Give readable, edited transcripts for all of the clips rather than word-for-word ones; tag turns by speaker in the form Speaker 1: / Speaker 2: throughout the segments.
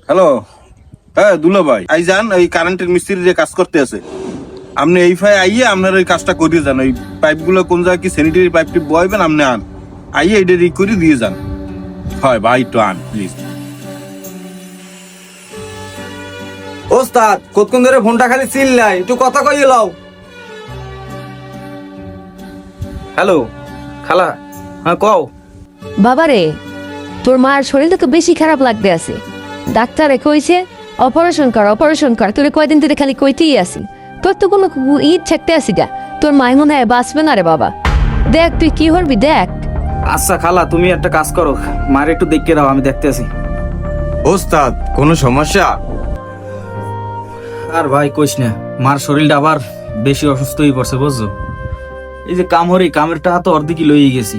Speaker 1: Hello, হ্যাঁ দুলা ভাই, আই যান ওই কারেন্টের মিস্ত্রি যে কাজ করতে আছে, আপনি এই ফাই আইয়ে আপনার ওই কাজটা করিয়ে যান। ওই পাইপগুলো কোন জায়গায় কি স্যানিটারি পাইপটি বয়বেন, আপনি আন আইয়ে এটা ই করে দিয়ে যান। হয় ভাই, একটু আন প্লিজ।
Speaker 2: ওস্তাদ কতক্ষণ ধরে ফোনটা খালি চিল্লাই, একটু কথা কইয়ে লও। হ্যালো খালা, হ্যাঁ কও।
Speaker 3: বাবারে, তোর মার শরীরটা তো বেশি খারাপ লাগতে আছে। ডাক্তারে কইছে অপারেশন কর। তোর কয়দিন ধরে খালি কইতেই আসি, তোর তো কোনো ঈদ থাকতে আসি গা। তোর মায় মনে হয় বাঁচবে না রে বাবা। দেখ তুই কি করবি দেখ।
Speaker 2: আচ্ছা খালা, তুমি একটা কাজ করো, মার একটু দেখে দাও, আমি দেখতে আসি।
Speaker 4: ওস্তাদ কোনো সমস্যা?
Speaker 2: আর ভাই কইস না, মার শরীরটা আবার বেশি অসুস্থ হয়ে পড়ছে বুঝছো। এই যে কামের টাকা তো অর্ধেকই লইয়ে গেছি।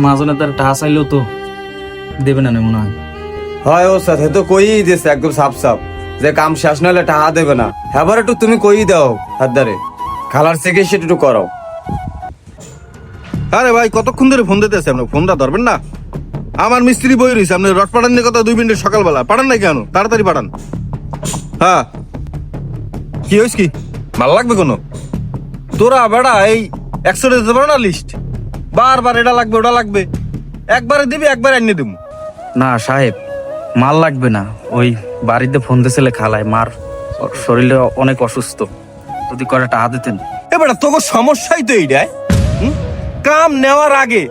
Speaker 2: মাঝনে তার টাকা চাইলেও তো দেবে না মনে হয়।
Speaker 4: হয় ওস্তাদ, হে তো কইই দিয়েছে একদম সাফ সাফ যে কাম শেষ না হলে টাকা দেবে না। এবার একটু তুমি কইই দাও হাত ধরে, খালার চিকিৎসা একটু করো।
Speaker 1: আরে ভাই, কতক্ষণ ধরে ফোন দিতে আছে, আপনার ফোনটা ধরবেন না? আমার মিস্ত্রি বই রয়েছে, আপনি রড পাঠান কথা 2 মিনিট সকালবেলা পাঠান নাই কেন? তাড়াতাড়ি পাঠান। হ্যাঁ কি হয়েছে, কি ভালো লাগবে কোনো? তোরা বেড়া এই 100 দিতে পারো না লিস্ট, বারবার এটা লাগবে ওটা লাগবে, একবারে দিবি একবার এনে দেবো।
Speaker 2: না সাহেব, মাল লাগবে না। ওই বাড়িতে ফোন দিয়েছিলে খালায়, মার শরীরে অনেক অসুস্থ, যদি কয়টা টাকা দিতেন।
Speaker 1: এবার তোকে সমস্যাই তো এইটাই, কাম নেওয়ার আগে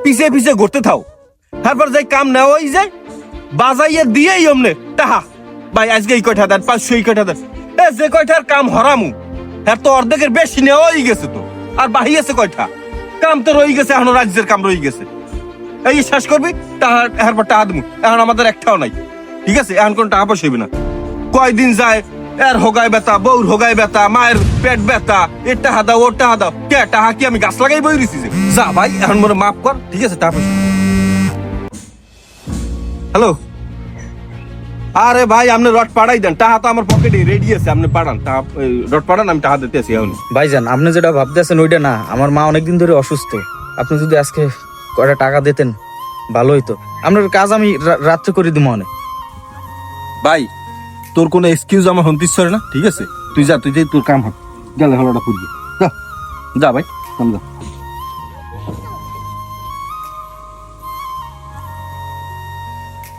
Speaker 1: পিছে পিছে ঘুরতে থাও, তারপর যাই কাম নেওয়াই যায় বাজাইয়া দিয়েই অমনে টাহা ভাই আজকে এই কয়টা দেন, 500 এই কয়টা দেন। এ যে কয়টার কাম হরামু হ্যাঁ তো অর্ধেকের বেশি নেওয়াই গেছে তো, আর বাহি আছে কয়টা কাম তো রয়ে গেছে, এখনো রাজ্যের কাম রয়ে গেছে। এই শেষ করবি টাহা, এরপর টাহা দেবো। এখন আমাদের একটাও নাই, ঠিক আছে? এখন কোন টাকা পয়সা হইবে না। কয়দিন যায় এর হোগায় ব্যথা, বউর হোগায় ব্যথা, মায়ের পেট ব্যথা, এর টাহা দাও ওর টাহা দাও। কে টাহা কি আমি গাছ লাগাই বই দিছি? যা ভাই এখন মনে মাফ কর, ঠিক আছে? টাকা পয়সা। হ্যালো, আরে ভাই আপনি রড পাড়াই দেন, টাহা তো আমার পকেটে রেডি আছে, আপনি পাঠান টাহা, রড পাঠান, আমি টাহা দিতে আছি এখন।
Speaker 2: ভাইজান, আপনি যেটা ভাবতেছেন ওইটা না, আমার মা অনেকদিন ধরে অসুস্থ। আপনি যদি আজকে কয়টা টাকা দিতেন ভালো হইতো। আপনার কাজ আমি রাত্রে করে দিব অনেক।
Speaker 1: ভাই তোর কোনো এক্সকিউজ আমার হন্তিস না, ঠিক আছে? তুই যা, তুই তোর কাম হোক, গেলে হলোটা করবি। যা যা ভাই, যা।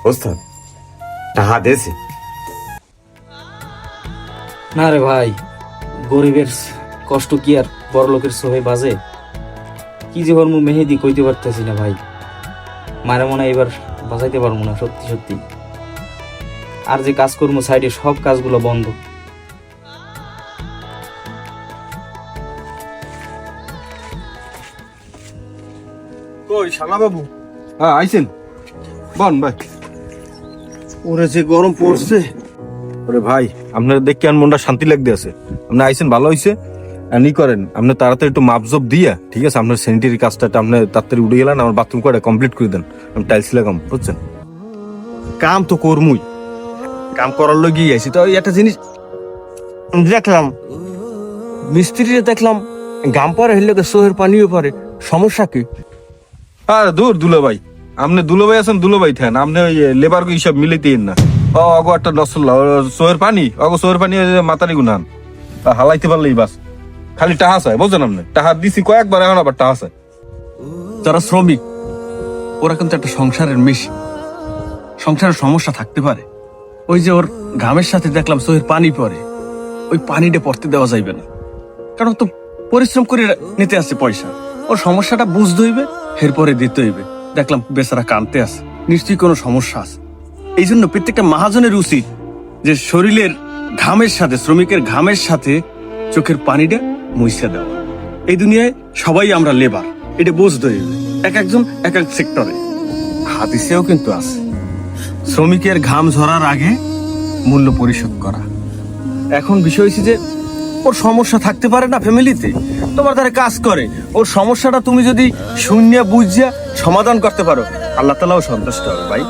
Speaker 4: ওস্তাদ টাকা দিয়েছে?
Speaker 2: না রে ভাই, গরিবের কষ্ট কি আর বড় লোকের সোহে বাজে? কি যে হরমু মেহেদি কইতে পারতেছি না ভাই। মারে মনে হয় এবার বাঁচাইতে পারবো না, সত্যি সত্যি। আর যে কাজ করবো সাইডে সব কাজগুলো বন্ধ।
Speaker 1: কই শালা বাবু? হ্যাঁ আইছেন, বন ভাই। ওরে যে গরম পড়ছে, ওরে ভাই আপনার দেখে আর মনটা শান্তি লাগতে আছে। আপনি আইছেন ভালো হইছে। ই করেন, আপনি তাড়াতাড়ি একটু মাপজব দিয়া, ঠিক আছে? আপনার স্যানিটারি কাজটা আপনি তাড়াতাড়ি উঠে গেলেন, আমার বাথরুম করে কমপ্লিট করে দেন। আমি টাইলস লাগাম, বুঝছেন? কাম তো করমুই, কাম করার লগিয়ে আইছি। তো একটা জিনিস দেখলাম, মিস্ত্রিরে দেখলাম গাম পরে হইলে সোহের পানিও পরে, সমস্যা কি? আর দূর দুলো ভাই, আপনি দুলো ভাই আছেন, দুলো ভাই থাকেন, আপনি ওই লেবার হিসাব মিলাইতেন না। অগো একটা নসল্লা সোহের পানি, সোহের পানি মাতারি গুনান হালাইতে পারলেই বাস। খালি টাহা চায়, বুঝছেন? আপনি টাহা দিছি কয়েকবার, এখন আবার টাহা চায়।
Speaker 5: যারা শ্রমিক ওরা কিন্তু একটা সংসারের মেশিন, সংসারের সমস্যা থাকতে পারে। ওই যে ওর ঘামের সাথে দেখলাম চোখের পানি পড়ে, ওই পানিটা পড়তে দেওয়া যাইবে না, কারণ তো পরিশ্রম করে নিতে আসছে পয়সা। ওর সমস্যাটা বুঝতে হইবে, এরপরে দিতে হইবে। দেখলাম বেচারা কানতে আছে, নিশ্চয়ই কোনো সমস্যা আছে। এই জন্য প্রত্যেকটা মহাজনের উচিত যে শরীরের ঘামের সাথে, শ্রমিকের ঘামের সাথে চোখের পানিটা মুইসা দেওয়া। এই দুনিয়ায় সবাই আমরা লেবার, এটা বুঝতে হইবে। এক একজন এক এক সেক্টরে। হাদিসেও কিন্তু আছে শ্রমিকের ঘাম ঝরার আগে মূল্য পরিশোধ করা। এখন বিষয় হচ্ছে যে ওর সমস্যা থাকতে পারে না ফ্যামিলিতে, তোমার দ্বারা কাজ করে, ওর সমস্যাটা তুমি যদি শূন্য বুঝিয়া সমাধান করতে পারো, আল্লাহ তাআলাও সন্তুষ্ট হবে ভাই।